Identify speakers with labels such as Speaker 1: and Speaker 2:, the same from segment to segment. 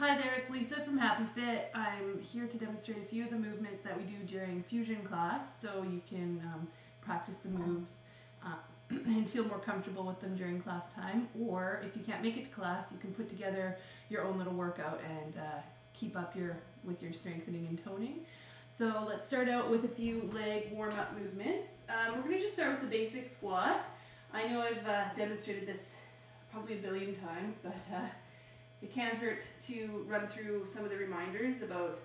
Speaker 1: Hi there, it's Lisa from Happy Fit. I'm here to demonstrate a few of the movements that we do during fusion class so you can practice the moves and feel more comfortable with them during class time. Or if you can't make it to class, you can put together your own little workout and keep up with your strengthening and toning. So let's start out with a few leg warm-up movements. We're going to just start with the basic squat. I know I've demonstrated this probably a billion times, but it can't hurt to run through some of the reminders about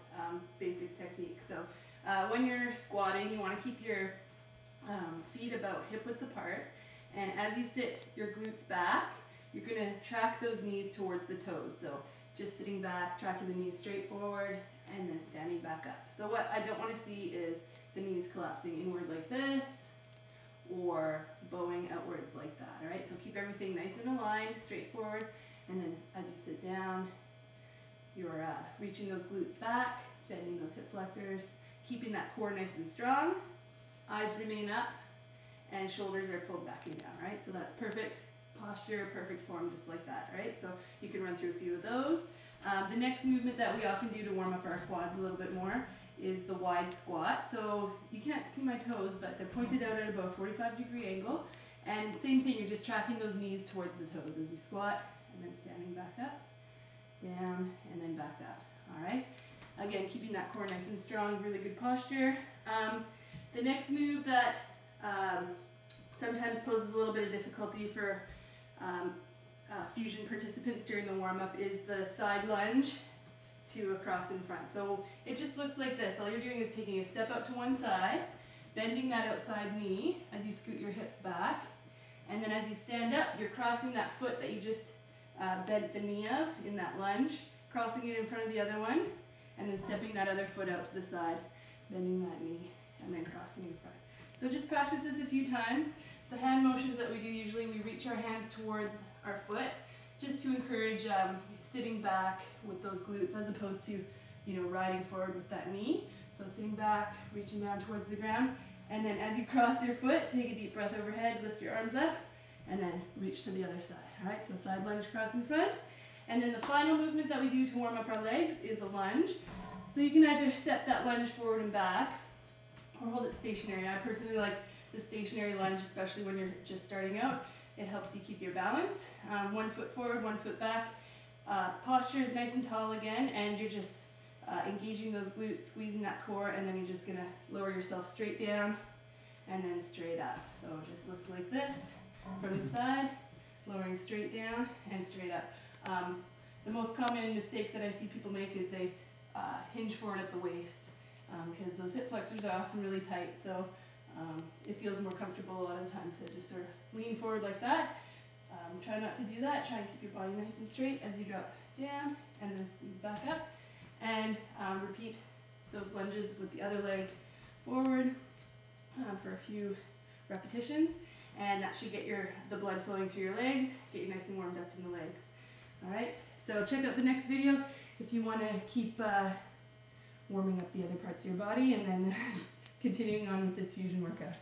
Speaker 1: basic techniques. So when you're squatting, you want to keep your feet about hip width apart, and as you sit your glutes back, you're going to track those knees towards the toes. So just sitting back, tracking the knees straight forward, and then standing back up. So what I don't want to see is the knees collapsing inward like this, or bowing outwards like that. All right, so keep everything nice and aligned, straight forward, and then as you sit down, you're reaching those glutes back, bending those hip flexors, keeping that core nice and strong. Eyes remain up, and shoulders are pulled back and down. Right, so that's perfect posture, perfect form, just like that. Right, so you can run through a few of those. The next movement that we often do to warm up our quads a little bit more is the wide squat. So you can't see my toes, but they're pointed out at about a 45-degree angle. And same thing, you're just tracking those knees towards the toes as you squat, and then standing back up, down, and then back up. All right. Again, keeping that core nice and strong, really good posture. The next move that sometimes poses a little bit of difficulty for fusion participants during the warm-up is the side lunge to a cross in front. So it just looks like this. All you're doing is taking a step up to one side, bending that outside knee as you scoot your hips back, and then as you stand up, you're crossing that foot that you just bent the knee of in that lunge, crossing it in front of the other one, and then stepping that other foot out to the side, bending that knee, and then crossing in front. So just practice this a few times. The hand motions that we do, usually we reach our hands towards our foot just to encourage sitting back with those glutes as opposed to, riding forward with that knee. So sitting back, reaching down towards the ground, and then as you cross your foot, take a deep breath overhead, lift your arms up, and then reach to the other side. All right, so side lunge, cross in front. And then the final movement that we do to warm up our legs is a lunge. So you can either step that lunge forward and back, or hold it stationary. I personally like the stationary lunge, especially when you're just starting out. It helps you keep your balance. 1 foot forward, 1 foot back. Posture is nice and tall again, and you're just engaging those glutes, squeezing that core, and then you're just gonna lower yourself straight down and then straight up. So it just looks like this from the side, lowering straight down and straight up. The most common mistake that I see people make is they hinge forward at the waist because those hip flexors are often really tight. So it feels more comfortable a lot of the time to just sort of lean forward like that. Try not to do that. Try and keep your body nice and straight as you drop down and then squeeze back up. And repeat those lunges with the other leg forward for a few repetitions. And that should get the blood flowing through your legs, get you nice and warmed up in the legs. All right, so check out the next video if you want to keep warming up the other parts of your body and then continuing on with this fusion workout.